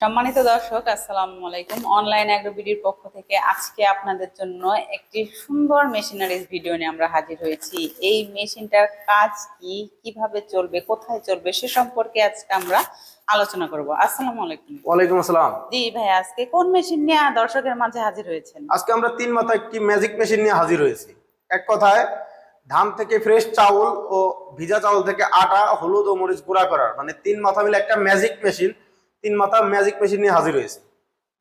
সম্মানিত দর্শক, আসসালামু আলাইকুম। অনলাইন অ্যাগ্রোবিডির পক্ষ থেকে আজকে আপনাদের জন্য একটি সুন্দর মেশিনারিজ ভিডিও নিয়ে আমরা হাজির হয়েছি। এই মেশিনটার কাজ কি, কিভাবে চলবে, কোথায় চলবে সে সম্পর্কে আজকে আমরা আলোচনা করব। আসসালামু আলাইকুম। ওয়ালাইকুম আসসালাম। জি ভাই, আজকে কোন মেশিন নিয়ে দর্শকের মাঝে হাজির হয়েছেন? আজকে আমরা তিন মাথা একটি ম্যাজিক মেশিন নিয়ে হাজির হয়েছি। এক কথায় ধান থেকে ফ্রেশ চাউল ও ভিজা চাউল থেকে আটা, হলুদ ও মরিচ গুঁড়া করার মানে তিন মাথা মিলে একটা ম্যাজিক মেশিন, তিন মাথা ম্যাজিক মেশিন নিয়ে হাজির হয়েছে।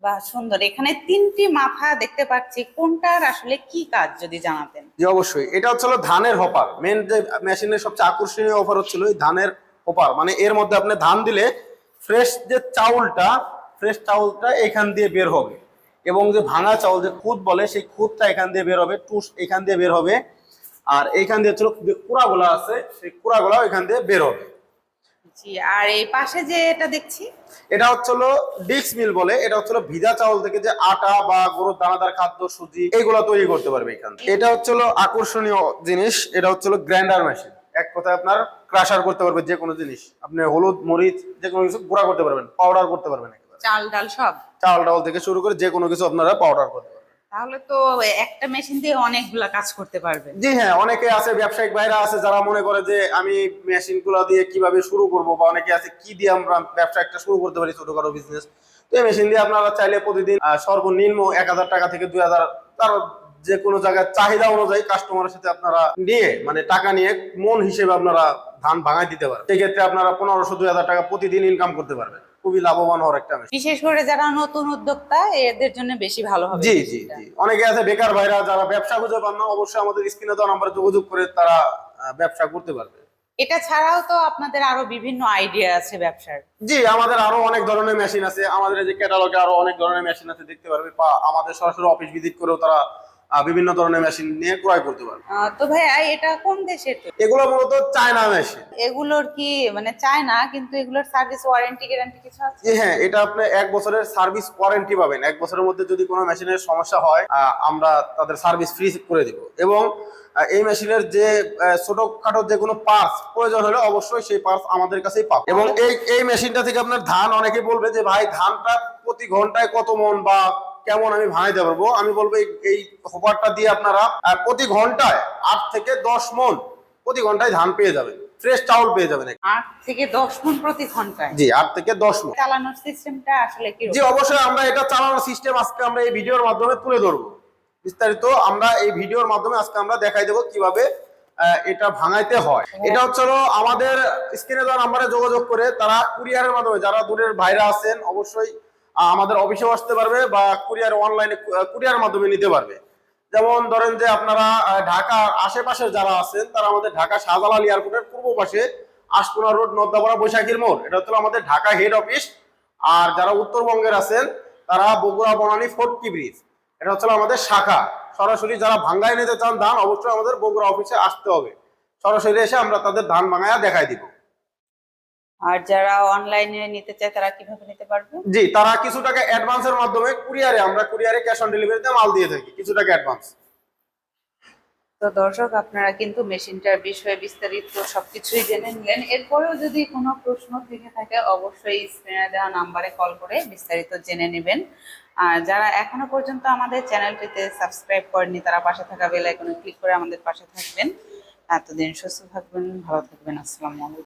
বাহ, সুন্দর। এখানে তিনটি মাথা দেখতে পাচ্ছি, কোনটার আসলে কি কাজ যদি জানাতেন। জি অবশ্যই, এটা হচ্ছিল ধানের হপার। মেন যে মেশিনের সবচেয়ে আকর্ষণীয় অফার হচ্ছিল এই ধানের হপার। মানে এর মধ্যে আপনি ধান দিলে ফ্রেশ যে চাউলটা, ফ্রেশ চাউলটা এখান দিয়ে বের হবে, এবং যে ভাঙা চাউল যে খুদ বলে সেই খুদটা এখান দিয়ে বের হবে, টুস এখান দিয়ে বের হবে, আর এইখান দিয়ে হচ্ছিল যে কুড়াগুলা আছে সেই কুড়াগুলাও এখান দিয়ে বের হবে। জি, আর এই পাশে যে এটা দেখছি, এটা হচ্ছিল ডিক্স মিল বলে। এটা হচ্ছিল ভিজা চাউল থেকে যে আটা বা গরুর দানাদার খাদ্য, সুজি এইগুলা তৈরি করতে পারবে এখান থেকে। এটা হচ্ছিল আকর্ষণীয় জিনিস, এটা হচ্ছিল গ্রাইন্ডার মেশিন। এক কথায় আপনার ক্রাশার করতে পারবে যে কোনো জিনিস, আপনি হলুদ মরিচ যে কোনো কিছু গুঁড়া করতে পারবেন, পাউডার করতে পারবেন। চাল ডাল সব, চাল ডাল থেকে শুরু করে যে কোনো কিছু আপনারা পাউডার করতে পারবেন। তাহলে তো একটা মেশিন দিয়ে অনেকগুলা কাজ করতে পারবে। জি হ্যাঁ, অনেকে আছে ব্যবসায়িক ভাইরা আছে যারা মনে করে যে আমি মেশিন গুলা দিয়ে কিভাবে শুরু করব, বা অনেকে আছে কি দিয়ে আমরা ব্যবসা একটা শুরু করতে পারি, ছোটখাটো বিজনেস। তো এই মেশিন দিয়ে আপনারা চাইলে প্রতিদিন সর্বনিম্ন 1000 টাকা থেকে 2000, তার যে কোনো জায়গায় চাহিদা অনুযায়ী কাস্টমারের সাথে আপনারা নিয়ে মানে টাকা নিয়ে মন হিসেবে আপনারা ধান ভাঙায় দিতে পারেন। সেক্ষেত্রে আপনারা 1500-2000 টাকা প্রতিদিন ইনকাম করতে পারবেন। খুবই লাভবান হওয়ার একটা মেশিন। বিশেষ করে যারা নতুন উদ্যোক্তা, এদের জন্য বেশি ভালো হবে। জি জি জি, অনেকে আছে বেকার ভাইরা যারা ব্যবসা খুঁজে পান না, অবশ্যই আমাদের স্ক্রিনে দেওয়া নাম্বারে যোগাযোগ করে তারা ব্যবসা করতে পারবে। এটা ছাড়াও তো আপনাদের আরো বিভিন্ন আইডিয়া আছে ব্যবসার। জি, আমাদের আরো অনেক ধরনের মেশিন আছে। আমাদের এই যে ক্যাটালগে আরো অনেক ধরনের মেশিন আছে, দেখতে পারবে, বা আমাদের সরাসরি অফিস ভিজিট করেও তারা বিভিন্ন ধরনের মেশিন নিয়ে ক্রয় করতে পারবে। তো ভাইয়া, এটা কোন দেশের? এগুলো মূলত চায়না মেশিন। এগুলোর কি মানে চায় না, কিন্তু এগুলোর সার্ভিস ওয়ারেন্টি গ্যারান্টি কিছু আছে? জি হ্যাঁ, এটা আপনি 1 বছরের সার্ভিস ওয়ারেন্টি পাবেন। 1 বছরের মধ্যে যদি কোনো মেশিনের সমস্যা হয় আমরা তাদের সার্ভিস ফ্রি করে দিব। এবং এই মেশিনের যে ছোটখাটো যে কোনো পার্টস প্রয়োজন হলে অবশ্যই সেই পার্টস আমাদের কাছেই পাবেন। এবং এই মেশিনটা থেকে আপনার ধান, অনেকেই বলবে যে ভাই ধানটা প্রতি ঘন্টায় কত মন বা কেমন আমি ভাঙাইতে পারবো, আমি বলবো এই হোপারটা দিয়ে আপনারা প্রতি ঘন্টায় 8 থেকে 10 মন প্রতি ঘন্টায় ধান পেয়ে যাবেন, ফ্রেশ চাউল পেয়ে যাবেন। 8 থেকে 10 মণ প্রতি ঘন্টায়? জি, 8 থেকে 10 মণ। চালানোর সিস্টেমটা আসলে কি? জি অবশ্যই, আমরা এটা চালানোর সিস্টেম আজকে আমরা এই ভিডিওর মাধ্যমে তুলে ধরবো বিস্তারিত। আমরা এই ভিডিওর মাধ্যমে আজকে আমরা দেখাই দেবো কিভাবে এটা ভাঙাইতে হয়। এটা হচ্ছে আমাদের স্ক্রিনে দেওয়া নাম্বারে যোগাযোগ করে তারা কুরিয়ারের মাধ্যমে, যারা দূরের ভাইরা আছেন অবশ্যই আমাদের অফিসেও আসতে পারবে, বা কুরিয়ার অনলাইনে কুরিয়ার মাধ্যমে নিতে পারবে। যেমন ধরেন যে আপনারা ঢাকার আশেপাশে যারা আছেন তারা আমাদের ঢাকা শাহজালাল এয়ারপোর্টের পূর্ব পাশে আশপুরা রোড, নদ্দাপাড়া, বৈশাখীর মোড়, এটা হচ্ছে আমাদের ঢাকা হেড অফিস। আর যারা উত্তরবঙ্গের আছেন তারা বগুড়া বনানী ফোর্টকি ব্রিজ, এটা হচ্ছে আমাদের শাখা। সরাসরি যারা ভাঙ্গায় নিতে চান ধান, অবশ্যই আমাদের বগুড়া অফিসে আসতে হবে। সরাসরি এসে আমরা তাদের ধান ভাঙায়া দেখাই দিব। আর যারা অনলাইনে নিতে চায় তারা কিভাবে নিতে পারবে? জি, তারা কিছু টাকা অ্যাডভান্সের মাধ্যমে আমরা কুরিয়ারে ক্যাশ অন ডেলিভারিতে মাল দিয়ে থাকি, কিছু টাকা অ্যাডভান্স। তো দর্শক, আপনারা কিন্তু মেশিনটার বিষয়ে বিস্তারিত সবকিছুই জেনে নিলেন। এরপরেও যদি কোনো প্রশ্ন থেকে থাকে অবশ্যই স্ক্রিনে দেওয়া নাম্বারে কল করে বিস্তারিত জেনে নেবেন। আর যারা এখনো পর্যন্ত আমাদের চ্যানেলটিতে সাবস্ক্রাইব করেননি তারা পাশে থাকা বেল আইকনে ক্লিক করে আমাদের পাশে থাকবেন। এতদিন সুস্থ থাকবেন, ভালো থাকবেন। আসসালামু আলাইকুম।